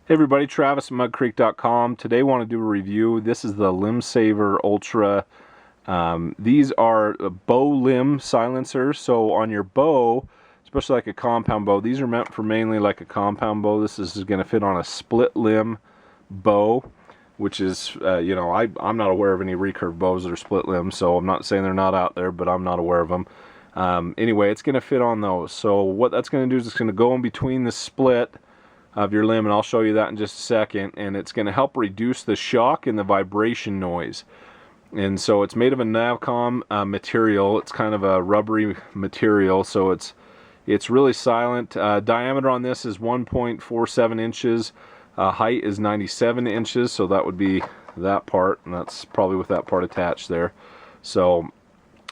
Hey everybody, Travis at MUDDCreek.com. Today I want to do a review. This is the Limbsaver Ultra. These are bow limb silencers. So on your bow, especially like a compound bow, these are meant for mainly like a compound bow. This is going to fit on a split limb bow, which is, you know, I'm not aware of any recurve bows that are split limb, so I'm not saying they're not out there, but I'm not aware of them. Anyway, it's going to fit on those. So what that's going to do is it's going to go in between the split of your limb, and I'll show you that in just a second, and it's going to help reduce the shock and the vibration noise. And so it's made of a Navcom material. It's kind of a rubbery material, so it's really silent. Diameter on this is 1.47 inches. Height is 97 inches, so that would be that part, and that's probably with that part attached there. So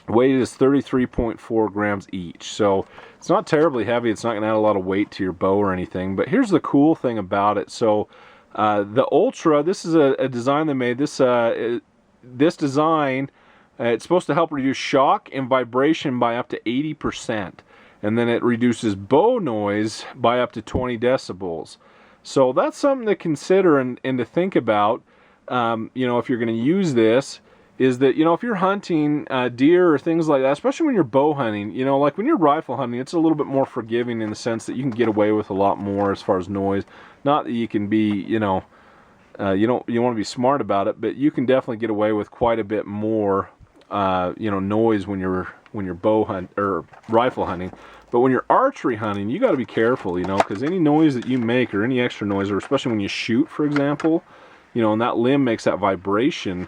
weight is 33.4 grams each, so it's not terribly heavy. It's not going to add a lot of weight to your bow or anything. But here's the cool thing about it. So the Ultra, this is a design they made. This design, it's supposed to help reduce shock and vibration by up to 80%, and then it reduces bow noise by up to 20 decibels. So that's something to consider and to think about. You know, if you're going to use this, is that, you know, if you're hunting deer or things like that, especially when you're bow hunting, you know, like when you're rifle hunting, it's a little bit more forgiving in the sense that you can get away with a lot more as far as noise. Not that you can be, you know, you want to be smart about it, but you can definitely get away with quite a bit more, you know, noise when you're bow hunt or rifle hunting. But when you're archery hunting, you got to be careful, you know, because any noise that you make or any extra noise, or especially when you shoot, for example, you know, and that limb makes that vibration.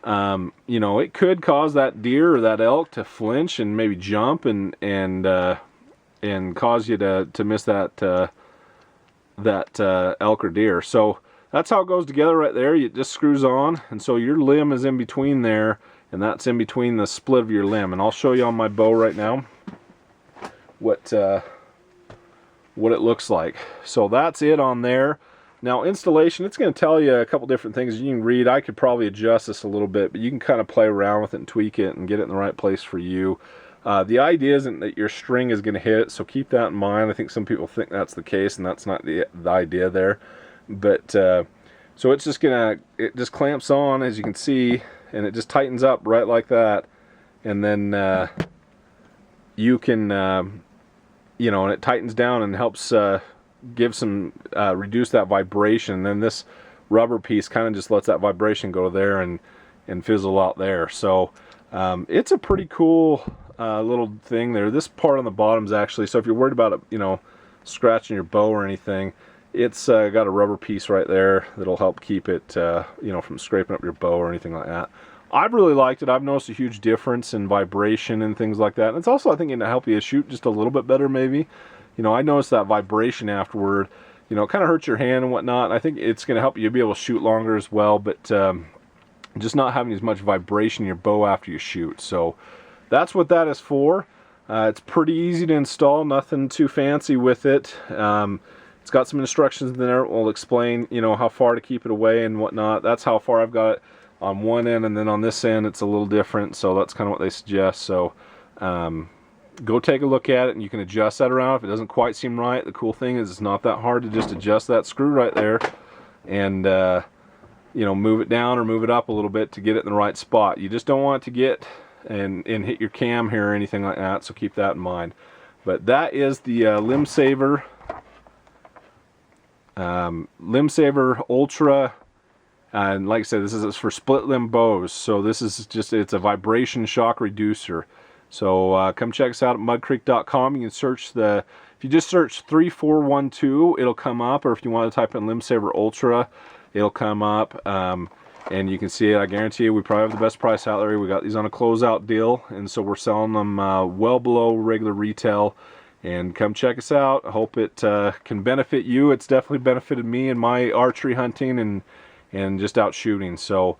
You know, it could cause that deer or that elk to flinch and maybe jump and cause you to miss that elk or deer. So that's how it goes together right there. It just screws on, and so your limb is in between there, and that's in between the split of your limb. And I'll show you on my bow right now what it looks like. So that's it on there. Now installation, it's going to tell you a couple different things you can read. I could probably adjust this a little bit, but you can kind of play around with it and tweak it and get it in the right place for you. The idea isn't that your string is going to hit it, so keep that in mind. I think some people think that's the case, and that's not the idea there. But so it's just it just clamps on, as you can see, and it just tightens up right like that. And then you can, you know, and it tightens down and helps give some reduce that vibration. And then this rubber piece kind of just lets that vibration go there and fizzle out there. So it's a pretty cool little thing there. This part on the bottom is actually, so if you're worried about it, you know, scratching your bow or anything, it's got a rubber piece right there that'll help keep it you know, from scraping up your bow or anything like that. I've really liked it. I've noticed a huge difference in vibration and things like that. And it's also, I think, going to help you shoot just a little bit better maybe. You know, I noticed that vibration afterward, you know, it kind of hurts your hand and whatnot. I think it's going to help you be able to shoot longer as well, but just not having as much vibration in your bow after you shoot. So that's what that is for. It's pretty easy to install, nothing too fancy with it. It's got some instructions in there. We'll explain, you know, how far to keep it away and whatnot. That's how far I've got it on one end, and then on this end it's a little different, so that's kind of what they suggest. So go take a look at it, and you can adjust that around if it doesn't quite seem right. The cool thing is it's not that hard to just adjust that screw right there and you know, move it down or move it up a little bit to get it in the right spot. You just don't want it to get and hit your cam here or anything like that, so keep that in mind. But that is the Limbsaver Ultra. And like I said, this is for split limb bows, so this is just, it's a vibration shock reducer. So come check us out at MUDDCreek.com. You can search if you just search 3412, it'll come up, or if you want to type in Limbsaver Ultra, it'll come up, and you can see it. I guarantee you we probably have the best price out there. We got these on a closeout deal, and so we're selling them well below regular retail. And come check us out. I hope it can benefit you. It's definitely benefited me in my archery hunting and just out shooting. So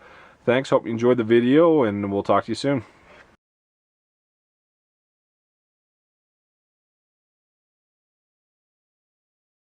thanks, hope you enjoyed the video, and we'll talk to you soon.